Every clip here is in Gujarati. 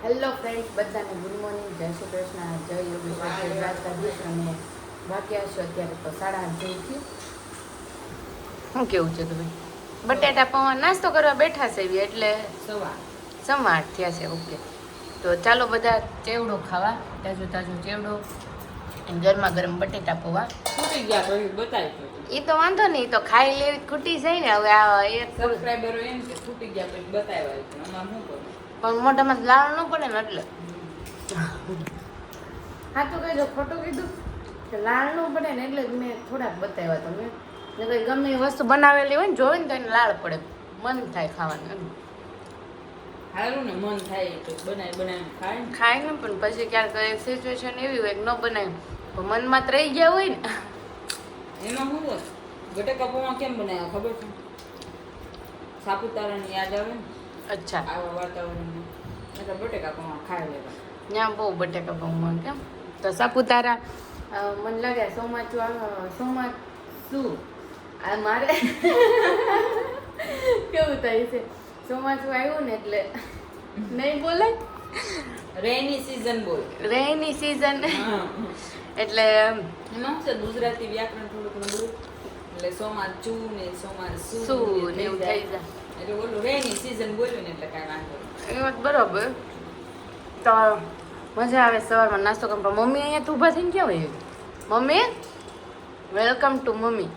હેલો ફ્રેન્ડ્સ, બધાને ગુડ મોર્નિંગ, જય શ્રી કૃષ્ણ, જય યોગેશ્વર, જય દ્વારકાધીશ. અને બાકી હશો અત્યારે તો 8:30 જેવું થયું. શું કેવું છે તમે? બટેટા પૌવા નાસ્તો કરવા બેઠા છે એવી એટલે સવા 8 થયા છે. ઓકે, તો ચાલો બધા ચેવડો ખાવા, તાજો તાજો ચેવડો અને ગરમા ગરમ બટેટા પૌવા. ખૂટી ગયા પછી બતાવી એ તો વાંધો નહીં, એ તો ખાઈ લેવી ખૂટી જાય ને. હવે આ એક સબસ્ક્રાઇબરો એમ કે ખૂટી ગયા પછી બતાવ્યા છે આમાં શું કરું પણ મોઢામાં લાળ ન પડે ને એટલે. હા તો કહેજો, ખોટું કીધું કે લાળ ન પડે ને એટલે જ મેં થોડાક બતાવ્યા તમે. ને કંઈ ગમે એ વસ્તુ બનાવેલી હોય ને જોવે ને તો એને લાળ પડે, મન થાય ખાવાનું એમ. સારું ને મન થાય તો બનાવીને ખાય ને. ખાય ને પણ પછી ક્યારેક સિચ્યુએશન એવી હોય કે ન બનાવ્યું તો મનમાં તો રહી ગયા હોય ને. એમાં શું હોય બટેકા પૌવા કેમ બનાવ્યા ખબર છે? સાપુતારાની યાદ આવે ને અચ્છા, આવા વાતાવરણમાં એટલે બટેકા પૌવા ખાઈ લેવા. ત્યાં બહુ બટેકા પૌવા કેમ તો સાપુતારા મને લાગે સોમાચું આ મારે કેવું થાય છે, ચોમાસું આવ્યું ને એટલે નહીં બોલાય, રેની સીઝન બોલ. રેની સીઝન એટલે એમાં શું છે ગુજરાતી વ્યાકરણ થોડું ઘણું એટલે સોમાચું ને સોમાસું શું ને એવું થઈ જાય એટલે ઓલું રેની સીઝન બોલ્યું ને એટલે કાંઈ વાંધો નહીં. એ વાત બરોબર. તો મજા આવે સવારમાં નાસ્તો કરવા. મમ્મી અહીંયા તું ઊભા થઈને ક્યાં હોય? Mummy, welcome to mummy.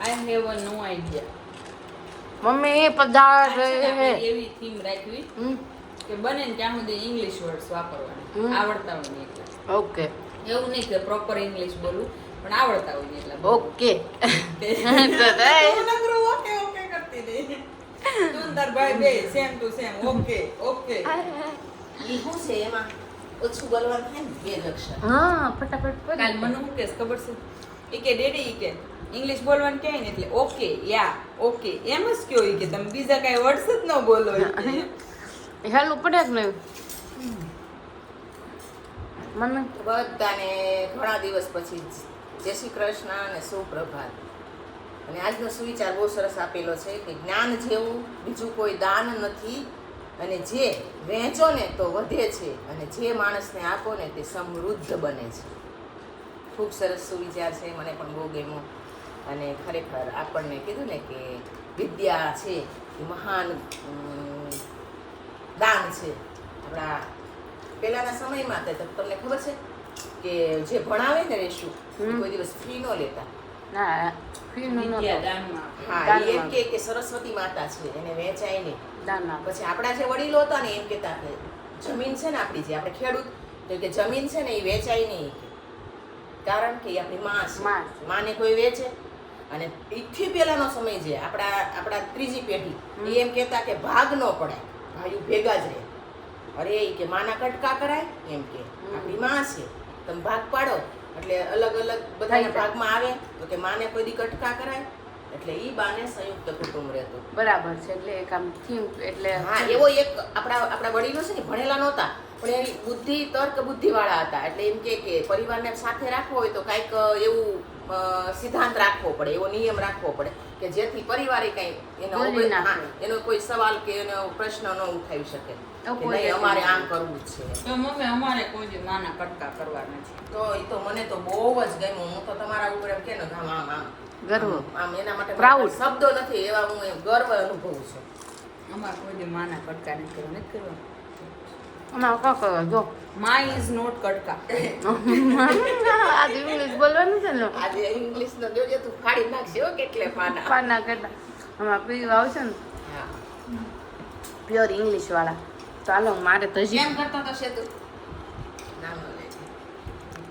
I have no idea. Mummy એ પદાર્થ એવી થીમ રાખવી કે બને ને ત્યાં સુધી ઇંગ્લિશ વર્ડ્સ વાપરવાના આવડતા હોય ને એટલે. ઓકે, એવું નહીં કે પ્રોપર ઇંગ્લિશ બોલું પણ આવડતા હોય ને એટલે. ઓકે ઓકે ઓકે કરતી રહી તું તાર ભાઈ બે same to same okay okay. ઈ શું છે એમાં ઓછું બોલવાનું થાય ને બે જ અક્ષર. હા, ફટાફટ કાલ મને શું કેસ ખબર છે ઈ કે ડેડી ઈ કે ઇંગ્લિશ બોલવાનું કહે ને એટલે ઓકે યા ઓકે એમ જ કયો ઈ કે તમે બીજા કાંઈ વર્ડ્સ જ ન બોલો ઈ કે. હેલું પડે કે નહીં મને? બધાને ઘણા દિવસ પછી જય શ્રી કૃષ્ણ અને સુપ્રભાત. અને આજનો સુવિચાર બહુ સરસ આપેલો છે કે જ્ઞાન જેવું બીજું કોઈ દાન નથી, અને જે વહેંચો ને તો વધે છે, અને જે માણસને આપો ને તે સમૃદ્ધ બને છે. ખૂબ સરસ સુવિચાર છે, મને પણ બહુ ગમ્યો. અને ખરેખર આપણને કીધું ને કે વિદ્યા છે એ મહાન દાન છે. આપણા પહેલાંના સમયમાં તો તમને ખબર છે કે જે ભણાવે ને રેશું કોઈ દિવસ ફી ન લેતા. ના, ફી નો વિદ્યા દાનમાં. હા, એ એમ કે સરસ્વતી માતા છે એને વેચાય નહીં. દાના પછી આપણા જે વડીલો હતા ને એમ કહેતા કે જમીન છે ને આપણી, જે આપણે ખેડૂત તો કે જમીન છે ને એ વેચાય નહીં, કારણ કે એ આપણી માં છે. માને કોઈ વેચે. અને એથી પહેલાનો સમય છે આપણા ત્રીજી પેઢી એ એમ કહેતા કે ભાગ ન પડાય, ભાઈઓ ભેગા જ રહે. અરે એ કે માના કટકા કરાય, એમ કે આપણી માં છે તમે ભાગ પાડો એટલે અલગ અલગ બધાના ભાગમાં આવે તો કે માને કોઈ દી કટકા કરાય. એટલે ઈ બાને સંયુક્ત કુટુંબ રહેતું. બરાબર છે. એટલે એક આમ થીમ એટલે હા, એવો એક આપણા વડીલો છે ને ભણેલા નહોતા પણ એની બુદ્ધિ તર્ક બુદ્ધિ વાળા હતા. એટલે એમ કે પરિવારને સાથે રાખવો હોય તો કાંઈક એવું સિદ્ધાંત રાખવો પડે, એવો નિયમ રાખવો પડે કે જેથી પરિવારે કંઈ એનો કોઈ સવાલ કે એનો પ્રશ્ન ન ઉઠાવી શકે કે નહીં અમારે આમ કરવું જ છે. તો મમ્મી અમારે કોઈ દી માના કટકા કરવા નથી. તો એ તો મને તો બહુ જ ગમ્યું. હું તો તમારા ઉપર એમ કે ને આમ આમ આમ ગર્વ, આમ એના માટે પ્રાઉડ શબ્દો નથી એવા, હું એમ ગર્વ અનુભવું છું. અમારે કોઈ દી માના કટકા નથી કરવા અમારે કા કરો જો મા ઇઝ નોટ કટકા. આજે ઇંગ્લિશ બોલવાનું છે ને, આજે ઇંગ્લિશ નો જોજે તું ફાડી નાખશે હો કેટલે પાના. પાના કરતા અમારા પીવું આવશે ને હા, પ્યોર ઇંગ્લિશ વાળા. ચાલો મારે તો હજી કેમ કરતો તો છે તું? નામ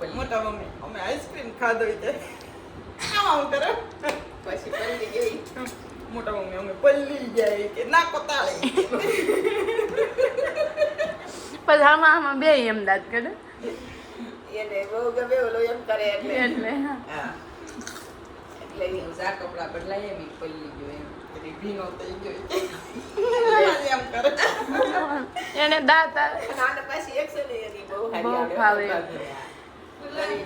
લે મોટા મમ્મી અમે આઈસ્ક્રીમ ખાધો છે આમ કરો પછી પલ્લી ગઈ. મોટા મમ્મી અમે પલ્લી જાય કે ના કોતાળી. પછી આમાં બે એમ દાંત કરે એને બહુ ગમે ઓલો એમ કરે એટલે હા, એટલે આ કપડા બદલાય એમ પલ્લી ગયો એમ એટલે ભીનો થઈ ગયો એમ કરે. એને દાંત આવે આને પાછી એક્શન એની બહુ બહુ હારી ફાવે. આવડે.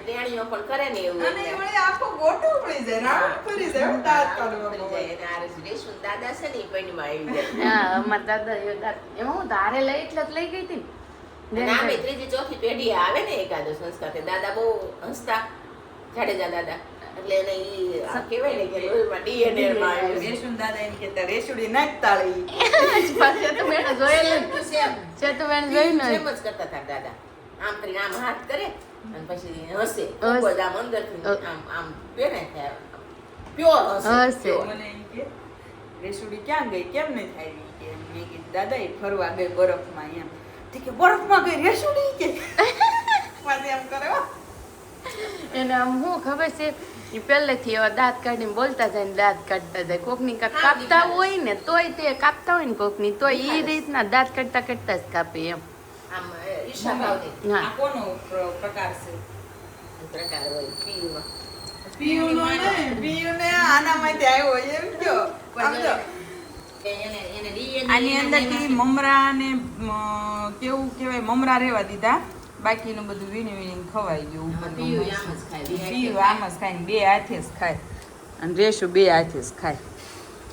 ટેણીઓ પણ કરે ને એવું અને એ વળી આખો ગોટો પડી જાય, રાઉન્ડ ફરી જાય, એવું દાંત કાઢવામાં પડી હોય. જાય. અને આ રેશુ દાદા છે ને ઈ પૈણીમાં આવી જાય. હા અમારા દાદા એમાં હું ધારે લઈ એટલે જ લઈ ગઈ હતી ને. અને આમે ત્રીજી ચોથી પેઢી આવે ને એકાદો સંસ્કાર તે દાદા બહુ હસતા, જાડેજા દાદા, એટલે એને ઈ આ કહેવાય ને કે લોહીમાં DNA માં આવ્યું છે. રેશુ દાદા એમ કહેતા રેશુડી નાખ તાળી. પાછળ તો મેં જોયેલું જ. સેમ છે તો મેં જોયું ને. સેમ જ કરતા હતા દાદા. આમ કરીને આમ હાથ કરે અને પછી હસે. ખૂબ જ આમ અંદરથી આમ પેને થાય. પ્યોર હસે. હસે. મને એમ કે રેશુડી ક્યાં ગઈ, કેમ નહીં આવી? કે મેં કીધું દાદા એ ફરવા ગઈ બરફમાં એમ. તે કે બરફમાં ગઈ રેશુડી કે પાછી એમ કરે હો. એને આમ શું ખબર છે એ પહેલેથી એવા દાંત કાઢીને બોલતા જાય ને દાંત કાઢતા જાય. કોકની કાપતા હોય ને તોય તે કાપતા હોય ને કોકની તોય એ રીતના દાંત કાઢતા કાઢતા જ કાપે એમ. આમ ઈર્ષા ભાવની હા આ કોનો પ્રકાર છે? પ્રકાર હોય પીયુમાં. પિયુનો ને, પિયુને આનામાંથી આવ્યો એમ કયો. સમજો એને DNA આની અંદરથી મમરા ને કેવું કહેવાય મમરા રહેવા દીધા, બાકીનું બધું વીણી વીણી ખવાઈ ગયું. પીયું આમ જ ખાય. પીયું આમ જ ખાય ને બે હાથે જ ખાય અને રેશુ બે હાથે જ ખાય.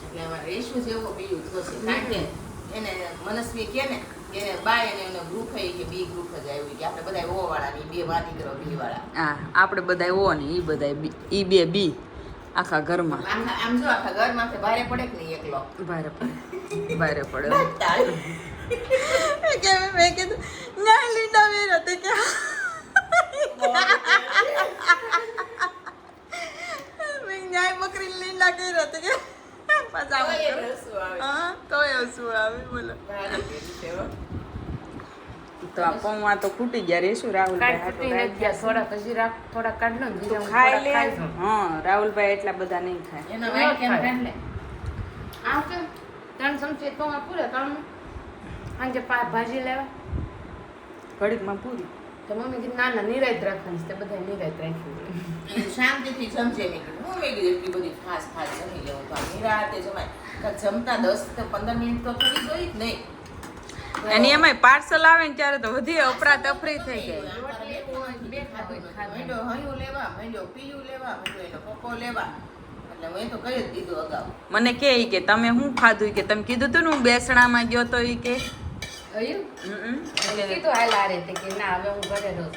એટલે આમાં રેશુ જેવો પીયું થશે. કારણ કે એને મનસ્વી કે ને એને બાય અને એનો ગ્રુપ હોય કે બી ગ્રુપ જ આવ્યું કે આપણે બધા ઓ વાળા ને બે વાતી કરો બી વાળા. હા આપણે બધા ઓ ને ઈ બધા ઈ બે બી આખા ઘરમાં આમ જો આખા ઘરમાંથી ભારે પડે કે નહીં એકલો ભારે પડે, ભારે પડે. તાળ. કે મેં કીધું ન્યાય લીંડા વેર હતી કે મેં ન્યાય બકરી લીંડા કર્યા હતા કે પાછા તોય એને હસવું આવે. હા તોય શું આવે બોલો. ભારે પેલું છે હો. તો આ પૌવા તો ખૂટી ગયા રેશું રાહુલભાઈ કાઢ તૂટીને જ ગયા. થોડાક હજી થોડાક કાઢ લો ને બીજા હું ખાઈ થોડાક લે. ખાઈ લઉં. હા રાહુલભાઈ એટલા બધા નહીં ખાય. એનો વાઈટ કેમ કાઢ લે. આમ કેમ 3 ચમચી તો પૂરા 3 સાંજે ભાજી લેવા ઘડીકમાં પૂરી. તો મમ્મી કીધું ના ના નિરાયત રાખવાની છે. તે બધા નિરાયત રાખી. એ શાંતિથી જમજે મેં કીધું. હું મેં કીધું એટલી બધી ખાસ જમી લેવું તો આ નિરાંતે જમાય. કાંઈક જમતા 10 કે 15 મિનિટ તો થોડી જોઈ જ નહીં. અને એમાંય પાર્સલ આવે ને ત્યારે તો વધી અપરા તફરી થઈ જાય. મેંડો હયું લેવા, મેંડો પીયું લેવા, મેંડો એનો પપ્પો લેવા. એટલે મેં તો કહી જ દીધું અગાઉ. મને કે ઈ કે તમે શું ખાધું? કે તમે કીધું તું ને હું બેસણામાં ગયો તો ઈ કે અયું હમ. કીધું હાલ આ રીતે કે ના હવે હું ઘરે રહું.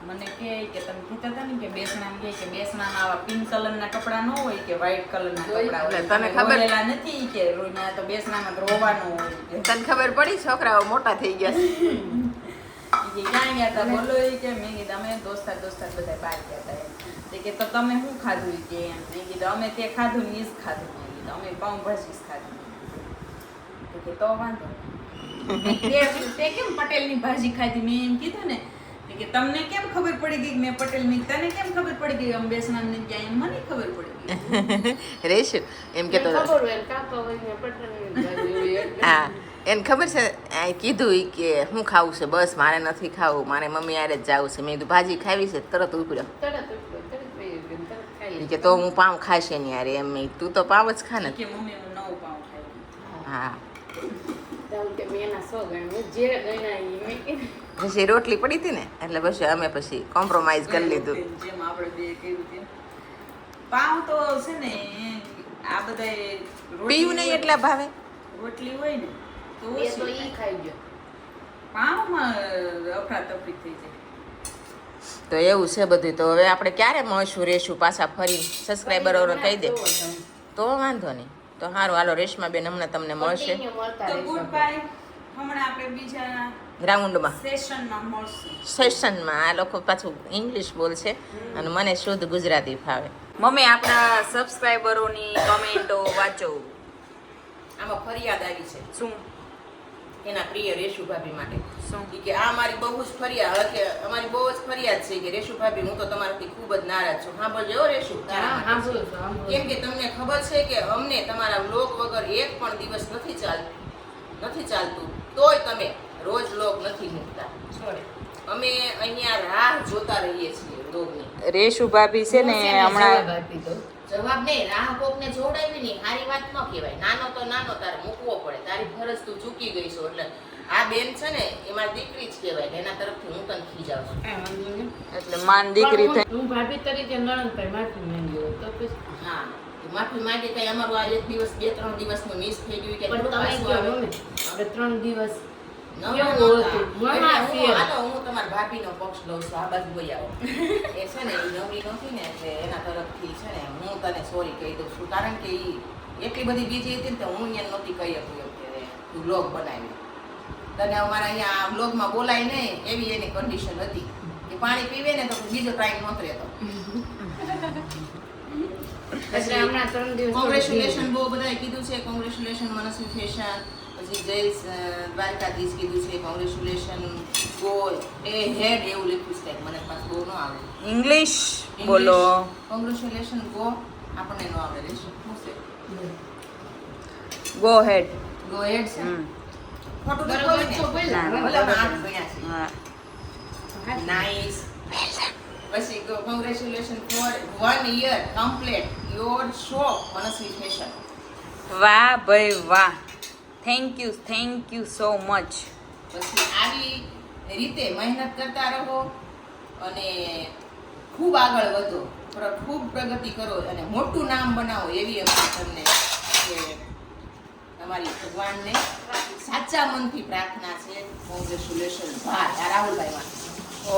મને કે તમે કીધા હતા ને કે બેસણામાં ગયા કે બેસણામાં આવા પિંક કલરના કપડા ન હોય કે વ્હાઈટ કલરના કપડા હોય. એટલે તને ખબર- રોયેલા નથી કે રોયના તો બેસણામાં તો રોવાનું હોય કે. તને ખબર પડી છોકરાઓ મોટા થઈ ગયા છે. ઈ કે ક્યાં ગયા હતા બોલો ઈ કે મેં કીધું અમે દોસ્તાર બધા બહાર ગયા હતા એમ. તે કે તો તમે શું ખાધું ઈ કે એમ. મેં કીધું અમે તે ખાધું ને ઈ જ ખાધું. મેં કીધું અમે પાઉંભાજી જ ખાધું. તો કે તો વાંધો નહીં. તે કેમ પટેલની ભાજી ખાધી? મેં એમ કીધું ને કે તમને કેમ ખબર પડી ગઈ કે મેં પટેલની? તને કેમ ખબર પડી ગઈ અમે બેસણાને ક્યાં? એમ મને ખબર પડી ગઈ. રેશુ એમ કે તો ખબર હોય ને કાપા હોય ને પટરની ભાજી હોય એટલે. હા એને ખબર છે આ કીધું ઈ કે હું ખાવું છે બસ મારે નથી ખાવું, મારે મમ્મી હારે જ જાવું છે. મેં કીધું ભાજી ખાવી છે તરત ઉપડ્યો. તરત ઉઠો, તરત વહી ગયો, તરત ખાઈ ઈ લીધું. કે તો હું પાઉં ખાઈશ એની હારે એમ. મેં કીધું, તું તો પાઉં જ ખા ને. કે મમ્મી હું નવું પાઉં ખાઈ. હા રાહુલ કે મેં એના 100 ગણ્યું. જે ગણ્યા ઈ મેં કીધું. પછી રોટલી પડી હતી ને એટલે પછી અમે પછી કોમ્પ્રોમાઇઝ કરી લીધું. જેમ આપણે બે કર્યું તેમ. પાઉં તો છે ને આ બધાય પીવું નહીં એટલા ભાવે. રોટલી હોય ને તો બે તો ઓછી ઈ ખાઈ ગયો. પાઉંમાં અફરાતફરી થઈ જાય. તો એવું છે બધું. તો હવે આપણે ક્યારે મળશું રેશું પાછા ફરી? સબસ્ક્રાઈબરોને કહી દે તો વાંધો નહીં. તો સારું હાલો રેશમાબેન હમણાં તમને મળશે Continue મળતા તો રહેશો. Good bye. હમણાં આપણે બીજા ગ્રાઉન્ડમાં સેશનમાં મળશું. સેશનમાં. આ લોકો પાછું ઇંગ્લિશ બોલશે અને મને શુદ્ધ ગુજરાતી ફાવે. મમ્મી આપણા સબસ્ક્રાઇબરોની કમેન્ટો વાંચો. આમાં ફરિયાદ આવી છે શું એના પ્રિય રેશુ ભાભી માટે. શું? ઈ કે આ મારી બહુ જ ફરિયાદ કે અમારી બહુ જ ફરિયાદ છે કે રેશુ ભાભી હું તો તમારાથી ખૂબ જ નારાજ છું. સાંભળજો હો રેશુ તારા હા, માટે છે. સાંભળું છું, સાંભળું કેમ છું. કે તમને ખબર છે કે અમને તમારા વ્લોગ વગર એક પણ દિવસ નથી ચાલતું તોય તમે રોજ વ્લોગ નથી મૂકતા. અમે અહીંયા રાહ જોતા રહીએ છીએ વ્લોગની. રેશુ ભાભી છે ને હું છે ને હમણાં જવાબ આપી દઉં. જવાબ નહીં, રાહ કોકને જોડાવી નહીં, સારી વાત ન કહેવાય. નાનો તો નાનો, તારે મૂકવો પડે, તારી ફરજ તું ચૂકી ગઈ છો. એટલે આ બેન છે ને એમાં દીકરી જ કહેવાય, એના તરફથી હું તને ખીજાવ છું. એટલે માન દીકરી થઈ. હું ભાભી તરીકે નણંદ ભાઈ માફી માંગી હોય તો પછી હા, માફી માંગે કઈ અમારું આ 1 દિવસ 2-3 દિવસનું મિસ થઈ ગયું કે પણ તમે પાછું કહો આવે. મમ્મી આપણે 3 દિવસ ન, કેવું ન, હતું? ન, મમ્મા એટલે ફેર. હાલો, હું તમારા ભાભીનો પક્ષ લઉં છું, આ બાજુ વહી આવો. એ છે ને એ નવરી નથી ને એટલે એના તરફથી છે ને હું તને સોરી કહી દઉં છું, કારણ કે એ એટલી બધી બીજી હતી ને તો હું એને નહોતી કહી શકું એમ કે તું બ્લોગ બનાવી. તને અમારા અહીંયા આ બ્લોગમાં બોલાય નહીં એવી એની કન્ડિશન હતી કે પાણી પીવે ને તો બીજો ટાઈમ નહોતો રહેતો. એટલે હમણાં 3 દિવસ કોંગ્રેચ્યુલેશન બહુ બધાએ કીધું છે, કોંગ્રેચ્યુલેશન મનસ્વી ફેશન, પછી જય દ્વારકાધીશ કીધું છે, કોંગ્રેચ્યુલેશન ગો એ હેડ એવું લખ્યું છે, મને પાછું બહુ ન આવે ઇંગ્લિશ બોલો. કોંગ્રેચ્યુલેશન ગો આપણને ન આવડે રહેશે શું છે ગો હેડ. ગો હેડ છે ખોટું તો બરોબર કોઈ તો ને. બોલ્યા. ભલે અમે 8 ભણ્યા છે. હા. નાઇસ. પછી congratulation for 1 year complete your show Manasvi fashion. વાહ ભાઈ વાહ, થેન્ક યુ સો મચ. પછી આવી રીતે મહેનત કરતા રહો અને ખૂબ આગળ વધો, ખૂબ પ્રગતિ કરો અને મોટું નામ બનાવો એવી અમારી તમને કે તમારી ભગવાનને સાચા મનથી પ્રાર્થના છે. કોંગ્રેચ્યુલેશન ભાઈ રાહુલભાઈ માટે.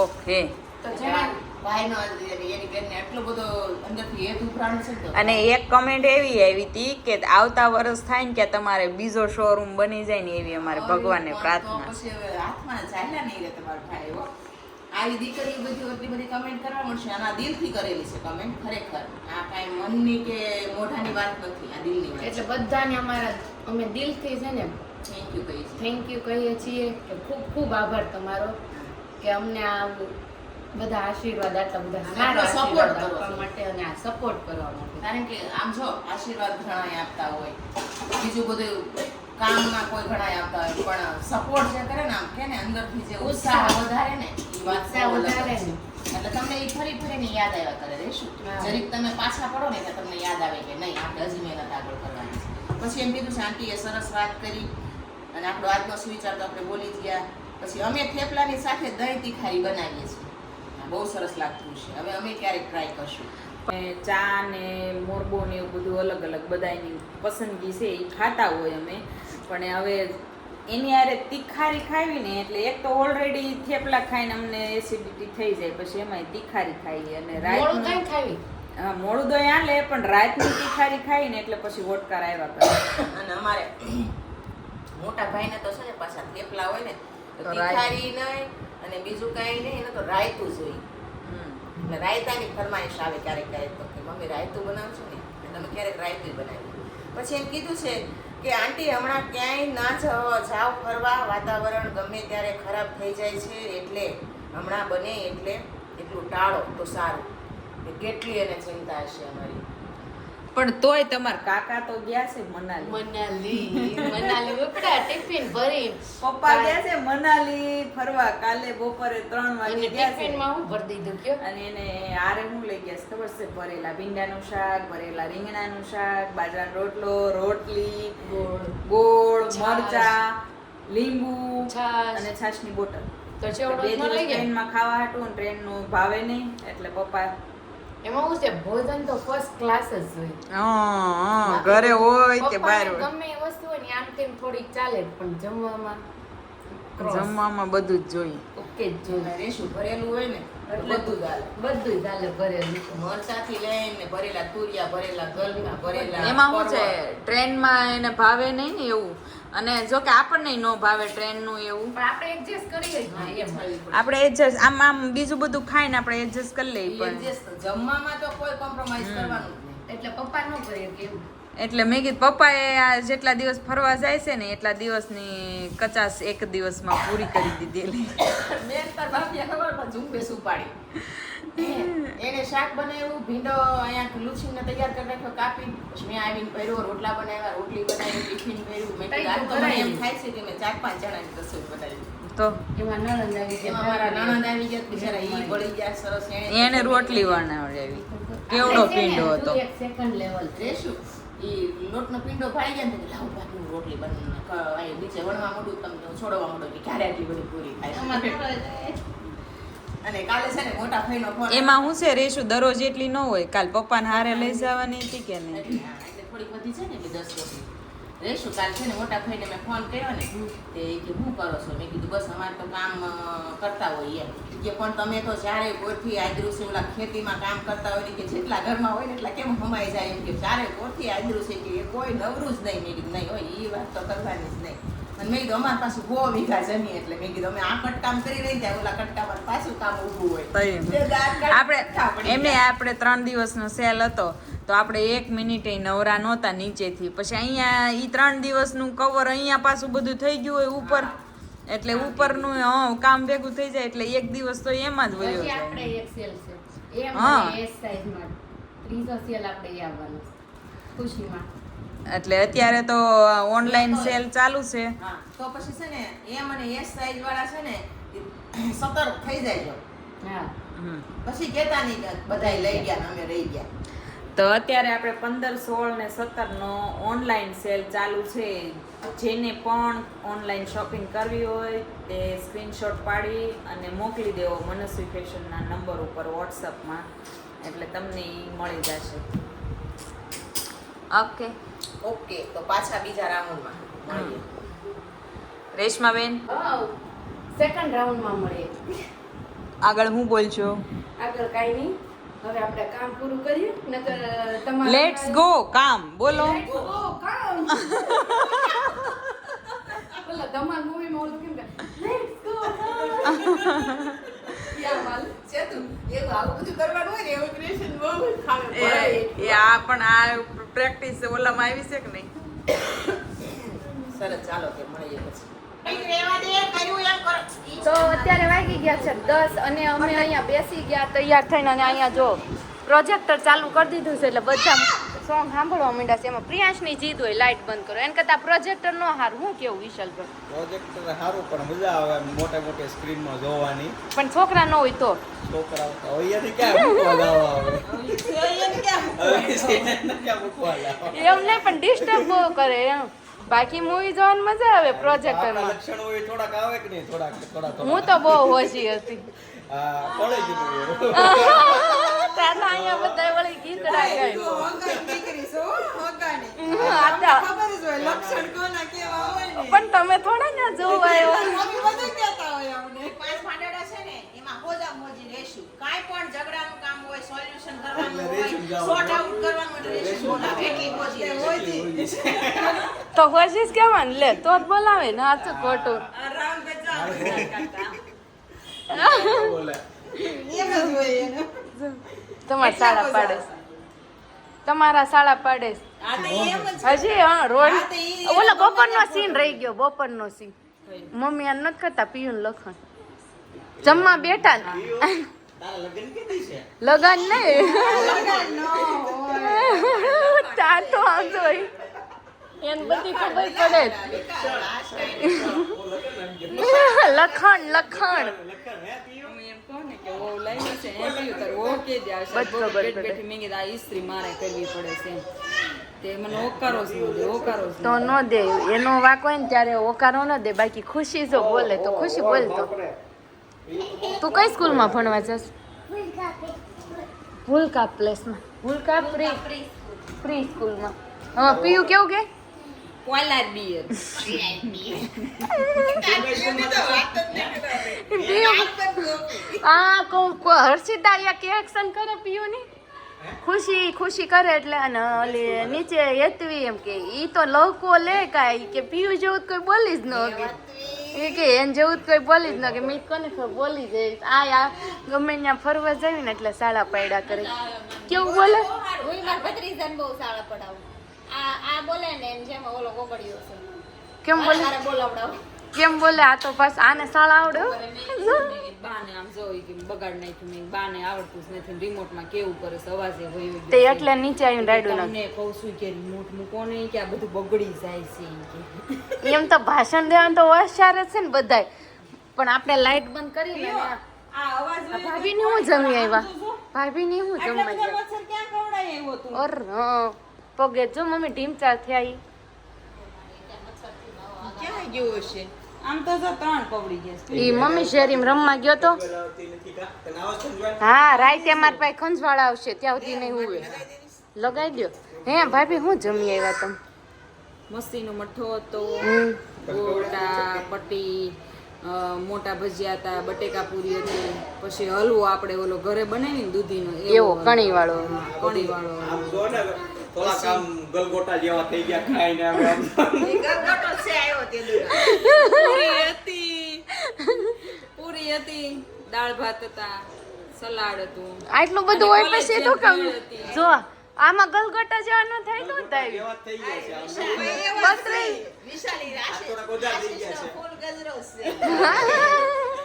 ઓકે. તો જેમાં ભાઈનો એની બેનને એટલો બધો અંદરથી હેત ઉભરાણ છે ને તો અને એક કમેન્ટ એવી આવી હતી કે આવતા વર્ષ થાય ને કે તમારે બીજો શોરૂમ બની જાય ને એવી અમારે ભગવાનને તો પ્રાર્થના. પછી હવે હાથમાં ચાલ્યા નહીં રહે તમારો ભાઈ હો. આવી દીકરીઓ બધી એટલી બધી કમેન્ટ કરવા મળશે અને આ દિલથી કરેલી છે કમેન્ટ, ખરેખર આ કાંઈ મનની કે મોઢાની વાત નથી, આ દિલની વાત એટલે બધાને અમારા અમે દિલથી છે ને થેન્ક યુ કહીશ. થેન્ક યુ કહીએ છીએ કે ખૂબ ખૂબ આભાર તમારો કે અમને આ બધા આશીર્વાદ આટલા બધા સારા આટલો support આશીર્વાદ કરો આપવા છો. માટે અને આ સપોર્ટ કરવા માટે. કારણ કે આમ જો આશીર્વાદ ઘણાય આપતા હોય, બીજું બધું કામમાં કોઈ ઘણાય આપતા હોય, પણ સપોર્ટ જે કરે ને આમ કે ને અંદરથી જે ઉત્સાહ વધારે ને એ વાત ઉત્સાહ બહુ અલગ વધારે છે. ને. એટલે તમને એ ફરી ફરીને યાદ આવ્યા કરે રહેશું. હા. જરીક તમે પાછા પડો ને એટલે તમને યાદ આવે કે નહીં આપણે હજી મહેનત આગળ કરવાની છે. પછી એમ કીધું છે આંટીએ સરસ વાત કરી અને આપણો આજનો સુવિચાર તો આપણે બોલી જ ગયા. પછી અમે થેપલાની સાથે દહીં તીખારી બનાવીએ છીએ, બહુ સરસ લાગતું છે. હવે અમે ક્યારેક ટ્રાય કરશું. ચા ને મોરબો ને એવું બધું અલગ અલગ બધાની પસંદગી છે એ ખાતા હોય અમે, પણ હવે એની હારે તીખારી ખાવી ને એટલે એક તો ઓલરેડી થેપલા ખાઈને અમને એસિડિટી થઈ જાય, પછી એમાંય તીખારી ખાઈએ અને મોળું રાતનું કાંઈ ખાવી હા મોડું દહીં હાલે પણ રાતની તીખારી ખાઈ ને એટલે પછી વોટકાર આવ્યા કરે. અને અમારે મોટા ભાઈને તો છે ને પાછા થેપલા હોય ને તો તો રાયતું. તીખારી નહીં અને બીજું કાંઈ નહીં, એને તો રાયતું જોઈએ. એટલે રાયતાની ફરમાઈશ આવે ક્યારેક ક્યારેક તો કે મમ્મી રાયતું બનાવજો ને એટલે અમે ક્યારેક રાયતું બનાવી. પછી એમ કીધું છે કે આંટી હમણાં ક્યાંય ના જાઓ ફરવા, વાતાવરણ ગમે ત્યારે ખરાબ થઈ જાય છે, એટલે હમણાં બને એટલે એટલું ટાળો તો સારું. કે કેટલી એને ચિંતા હશે અમારી. પણ તોય તમારા કાકા તો ગયા છે મનાલી. મનાલી ઉપડા ટિફિન ભરી પપ્પા ગયા છે મનાલી ફરવા, કાલે બપોરે 3 વાગે અને ગયા છે. ટિફિનમાં હું ભરી દીધું કયો અને એને આરે હું લઈ ગયા છે ખબર છે? ભરેલા ભીંડાનું શાક, ભરેલા રીંગણાનું શાક, બાજરાનો રોટલો, રોટલી, ગોળ, છાશ. મરચા, લીંબુ છાશ. અને છાશની બોટલ. તો ચેવડો બે ન દિવસ લઈ ગયા ટ્રેનમાં ખાવા હાટું અને ટ્રેનનું ભાવે નહીં એટલે પપ્પા એમાં શું છે ભોજન તો ફર્સ્ટ ક્લાસ જ હોય. ઘરે હોય કે પપ્પાને બહાર હોય ગમે એ વસ્તુ હોય ને આમ તેમ થોડીક ચાલે પણ જમવામાં cross. જમવામાં બધું જ જોઈએ. ઓકે જ જોઈએ. અને રેશું ભરેલું હોય ને એટલે બધું ચાલે. બધું ચાલે ભરેલું. મરચાથી લઈને ભરેલા તુરિયા, ભરેલા ગલકા, ભરેલા એમાં શું છે પરવળ. ટ્રેનમાં એને ભાવે નહીં ને એવું, અને જો કે આપણને ન ભાવે ટ્રેનનું એવું, પણ આપણે એડજસ્ટ કરીએ જ હા, ને એ એમ. ખાવી પડે. આપણે એડજસ્ટ આમ બીજું બધું ખાઈને આપણે એડજસ્ટ કરી લઈએ પણ Adjust તો જમવામાં તો કોઈ કોમ્પ્રોમાઇઝ કરવાનું જ નહીં. એટલે પપ્પા ન કરીએ કે એવું. એટલે મેં કીધું પપ્પાએ આ જેટલા દિવસ ફરવા જાય છે ને એટલા દિવસની કચાસ એક દિવસમાં પૂરી કરી દીધેલી. બેન તાર ભાભીએ ખબર પણ ઝુંબેશ ઉપાડી. એને શાક બનાવ્યું, ભીંડો અહીંયા લૂછીને તૈયાર કરી નાખ્યો કાપી, પછી મેં આવીને ભર્યો, રોટલા બનાવ્યા, રોટલી બનાવી, ટિફિન ભર્યું. મેં કીધું આ તો મને એમ થાય છે કે મેં 4-5 જણાની રસોઈ બનાવી. તો એમાં નણંદ આવી ગયા. એમાં મારા નણંદ આવી ગયા બિચારા ઈ બળી ગયા સરસ એને રોટલી વણાવડાવી. કેવડો પીંડો હતો. એક સેકન્ડ લેવલ રેશું ઈ લોટનો પીંડો ભાઈ ગયા ને તો લાવ બાકી રોટલી બની નીચે વણવા માંડું તમને છોડવા માંડું કે ક્યારે આટલી બધી પૂરી થાય અને કાલે છે ને મોટા ભાઈનો ફોન એમાં હું છે રેશુ દરરોજ એટલી ન હોય. કાલ પપ્પાને હારે લઈ જવાની હતી કે નહીં? એટલે થોડી બધી છે ને કે 10 રોટલી રેશું કાલ છે ને મોટા ભાઈને મેં ફોન કર્યો ને તે ઈ કે શું કરો છો? મેં કીધું બસ અમારે તો કામ કરતા હોય એમ કે પણ તમે તો જ્યારે ગોઠી આદરું છે ઓલા ખેતીમાં કામ કરતા હોય ને કે જેટલા ઘરમાં હોય ને એટલા કેમ હમાઈ જાય એમ કે જ્યારે ગોઠી આદરું છે કે એ કોઈ નવરું જ નહીં. મેં કીધું નહીં હોય એ વાત તો કરવાની જ નહીં. અને મેં કીધું અમારી પાસે બહુ વીઘા જમી એટલે મેં કીધું અમે આ કટકામ કરી રહી જાય ઓલા કટકામાં પાછું કામ ઊભું હોય. આપણે 3 દિવસનો સેલ હતો તો આપણે 1 મિનિટે નવરા નહોતા નીચેથી. પછી અહીંયા ઈ 3 દિવસનું કવર અહીંયા પાછું બધું થઈ ગયું હોય ઉપર, એટલે ઉપરનું કામ ભેગું થઈ જાય એટલે 1 દિવસ તો એમાં જ વયો પછી જાય. આપણે એક સેલ છે એમ હા. અને એસ સાઈઝમાં ત્રીજો સેલ આપણે ઈ આવવાનો છે ખુશીમાં. એટલે અત્યારે તો ઓનલાઈન સેલ ચાલુ છે. હા તો પછી છે ને એમ અને એસ સાઈઝ વાળા છે ને સતર્ક થઈ જાય હા પછી કહેતા નહીં કે બધાય લઈ ગયા ને અમે રહી ગયા. તો અત્યારે આપણે 15, 16 ને 17 નો ઓનલાઈન સેલ ચાલુ છે. જેને પણ ઓનલાઈન શોપિંગ કરવી હોય તે સ્ક્રીનશોટ પાડી અને મોકલી દેવો મનસ્વી ફેશનના નંબર ઉપર વોટ્સઅપમાં, એટલે તમને ઈ મળી જશે. ઓકે ઓકે તો પાછા બીજા રાઉન્ડમાં મળીએ. રેશમાબેન સેકન્ડ રાઉન્ડમાં મળીએ. આગળ હું બોલજો. આગળ કાંઈ નહીં, હવે આપણે કામ પૂરું કરીએ નકર તમારે લેટ્સ ગો કામ બોલો. Let's go, કામ. બોલો ધમાલ મૂવીમાં ઓલું કેમ કે લેટ્સ ગો યા માલ છે તું એવું આવું બધું કરવાનું હોય ને એવું ક્રિએશન બહુ ખાવે એ આ પણ આ પ્રેક્ટિસ ઓલામાં આવી છે કે નહીં? સરસ ચાલો કે મળીએ પછી. તો અત્યારે વાગી ગયા છે 10 અને અમે અહીંયા બેસી ગયા તૈયાર થઈને અને અહીંયા જો પ્રોજેક્ટર ચાલુ કરી દીધું છે એટલે બધા સોંગ સાંભળવા માંડ્યા છે. એમાં પ્રિયાંશની જીદ હોય લાઇટ બંધ કરો એને કરતાં પ્રોજેક્ટર નો હારું. હું કેવું વિશાલભાઈ? પ્રોજેક્ટર સારું પણ મજા આવે મોટે મોટે સ્ક્રીનમાં જોવાની. પણ છોકરા ન હોય તો છોકરાઓ તો અહીંયાથી ક્યાં મૂકવા લાવવા આવે ક્યાં મૂકવા લાવવા એમ નહીં પણ ડિસ્ટર્બ બહુ કરે એમ. બાકી મૂવી જોવાની મજા આવે આપણા પ્રોજેક્ટરમાં. લક્ષણો હોય થોડાક આવે કે નહીં થોડાક હું તો બહુ હોશી હતી. હા પડે કીધું તાતા અહીંયા બધા વળી ગીત ગાય. પણ તમે થોડા ને જોવા આવ્યો. 5 ફાંડાડા છે ને એમાં હોજા મોજી રહેશું. કાંઈ પણ ઝઘડાનું કામ હોય સોલ્યુશન કરવાનું એટલે હોય રેશું જવાનું. સોર્ટ આઉટ કરવાનું હોય એટલે રેશું બોલાવે. એટલી હોજી રહેશું. તો હોશી જ કહેવાનું લે તો જ બોલાવે ને આ તો ખોટું. બોલે તમારા શાળા પાડે છે. તમારા શાળા પાડે છે. હજી હા રોડ ઓલો બપોરનો સીન રહી ગયો. બપોરનો સીન મમ્મી આ નથી કરતા પીયું લખણ જમવા બેઠા ને તારા લગ્ન કીધી છે લગન નહીં તા તો આમ જોઈ એને બધી ખબર પડે જ. લખણ લખણ તો ન દે એનો વાક હોય ને ત્યારે ઓકારો ન દે. બાકી ખુશી જો બોલે તો ખુશી બોલતો. તું કઈ સ્કૂલમાં ભણવા જશ? હુલકા પ્લેસમાં. હુલકા પ્રી સ્કૂલમાં. હા પીયું કેવું કે પોલાર બિયર. આ હર્ષિતા યા કે એક્શન કરે પીયું ની ખુશી ખુશી કરે એટલે અને ઓલી નીચે હેતવી એમ કે ઈ તો લવકો લે કાઈ કે પીયું જેવું તો કોઈ બોલી જ ન કે એ કે એને જેવું તો કોઈ બોલી જ ન કે મેં કોને ખબર બોલી જઈશ. આ ગમે ત્યાં ફરવા જાય ને એટલે શાળા પાડ્યા કરે. કેવું બોલે? હું મારા ભત્રીજાને બહુ શાળા પડાવું. આ બોલે ને એમ જેમ ઓલો ગોગડિયો છે. કેમ બોલે? મારે બોલાવડાવું. કેમ બોલે? આ તો પાછ આને શાળા આવડે હો. બાને આમ જોઈ કે બગાડ નાખ્યું મેં બાને આવડતું જ નથી રિમોટમાં કેવું કરે છે અવાજે હોય તે એટલે નીચે આવીને રાયડું નાખ. તમને કહું છું કે રિમોટ મૂકો નહીં કે આ બધું બગડી જાય છે ઈ કે. એમ તો ભાષણ દેવાનું તો હોશિયાર જ છે ને બધાય. પણ આપણે લાઈટ બંધ કરીને ને આ અવાજ આ ભાભીને હું જમી આવ્યા ભાભીને હું આટલા જમવા બધા મચ્છર ક્યાં ખવડાય આવ્યો તું ઓર પગે જો મમ્મી ઢીમચા થયા ઈ. ક્યાં ગયો હશે? આમ તો જો 3 પવડી ગયા છે ઈ મમ્મી શેરીમાં રમવા ગયો તો હા રાતે મારા પાસે ખંજવાળા આવશે ત્યાં સુધી નહીં હુવે લગાઈ દો હે ભાભી હું જમી આવ્યા તમે મસ્તીનો મઠ્ઠો હતો હમ. ગોટા પટ્ટી મોટા ભજીયા હતા બટેકા પૂરી હતી પછી હલવો આપણે ઓલો ઘરે બનાવીને દૂધીનો એવો કણી વાળો કણી વાળો આમ જો ને થોડાક આમ ગલગોટા જેવા થઈ ગયા ખાઈને હવે આમ. એ ગરગટો છે આવ્યો તે દુરા. પૂરી હતી દાળ ભાત હતા સલાડ હતું આટલું બધું હોય અને પછી તો કામ કોલેજ હતી. જો આમાં ગલગોટા જેવાનું થાય તો થાય એવા થઈ ગયા છે આમ. બસ રહી વિશાલી આ રાશિ થોડાક વધારે થઈ ગયા છે ફૂલ ગજરો છે.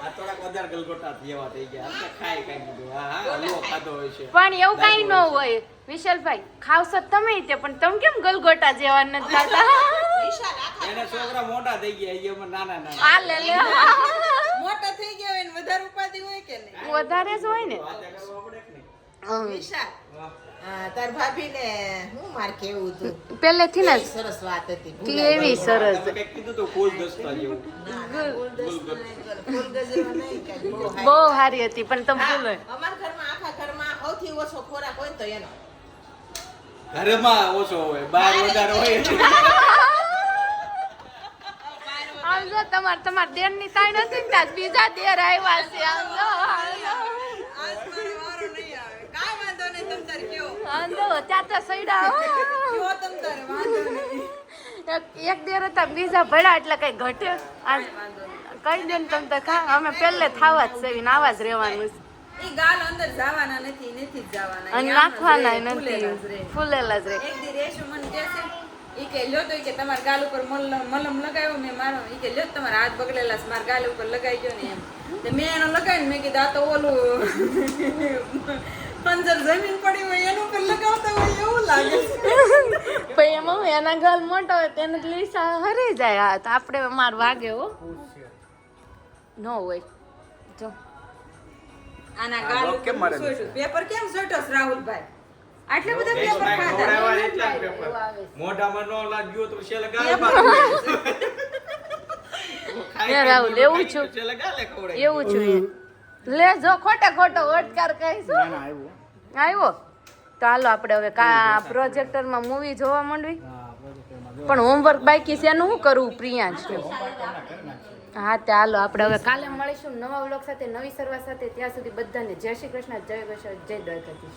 આ થોડાક વધારે ગલગોટા જેવા થઈ ગયા આપણે ખાઈ કાંઈ કીધું હા હલવો ખાધો હોય છે પણ એવું કઈ ન હોય વિશાલભાઈ ખાવશો તમે તે પણ તમે કેમ ગલગોટા જેવા નથી ખાતા વિશાલ આખા એના છોકરા મોટા થઈ ગયા એ અમે નાના નાના આ લે લે મોટા થઈ ગયા હોય ને વધારે ઉપાધિ હોય કે નહીં વધારે જ હોય ને વાતે કરવા પડે કે નહીં? હમ. વિશાલ વાહ. તાર ભાભીને હું માર કેવું હતું પહેલેથી ને કેવી સરસ વાત હતી જ કેવી સરસ તમે કંઈક કીધું તો ફૂલ દસ્તા જેવું ના, ના, ફૂલ ગજરો નહીં, કાંઈ બહુ હારી. બહુ સારી હતી પણ તમે હા, બોલો અમારા ઘરમાં આખા ઘરમાં સૌથી ઓછો ખોરાક હોય ને તો એનો ઘરમાં ઓછો હોય બહાર વધારે હોય આમ જો તમાર દેર ની તાઈ નથી ને ત્યાં બીજા દેર આવ્યા છે આમ જો આજ મારો વારો નહીં આવે કાંઈ વાંધો નહીં તમ તારે કયો આમ જો ત્યાં તો સૈડા હો. કયો તમ તારે વાંધો નહીં એક દેર હતા બીજા ભળ્યા એટલે કઈ ઘટે આજ કઈ દે ને તમે તો ખા અમે પહેલે થાવા જ સેવી ને આવા જ રહેવાનું છે. ઈ ગાલ અંદર જવાના નથી નથી જ જવાના અને ઈ નાખવાના આમ જ રહે, નથી ફૂલેલા જ રહે. ફૂલેલા જ રહે એક દી રેશુ મને કહે છે ઈ કે લ્યો તો ઈ કે તમારા ગાલ ઉપર મલમ લગાવ્યો મેં મારો ઈ કે લ્યો તો તમારા હાથ બગડેલા છે મારા ગાલ ઉપર લગાવી દો ને એમ તો મેં એનો લગાવીને મેં કીધું આ તો ઓલું પંજર જમીન પડી હોય એનું ઉપર લગાવતા હોય એવું લાગે છે પછી એમાં એના ગલ મોટો હોય તેને લીસા હરી જાય હાથ આપણે માર વાગે હો ન હોય જો આના ગાલ આ કેમ મારે ઉપર પેપર કેમ સોટ્યો છે રાહુલભાઈ આટલા બધા એ પેપર કાંઈ ખાધા ખવડાવવા એટલા જ પેપર. મોઢામાં ન લાગ્યું તો છેલ્લે ગાલે પાડું. એ રાહુલ, એવું છું. છેલ્લે ગાલે ખવડાવી. એવું છું લે જો ખોટે ખોટો ઓટકાર કહીશું આવ્યો તો હાલો આપણે હવે કા પ્રોજેક્ટરમાં મૂવી જોવા માંડવી પણ હોમવર્ક બાકી છે એનું શું કરવું પ્રિયાંશ હા તે હાલો આપણે હવે કાલે મળીશું નવા વ્લોગ સાથે નવી શરૂઆત સાથે ત્યાં સુધી બધાને જય શ્રી કૃષ્ણ જય ગોસાઈ જય દ્વારકાધીશ.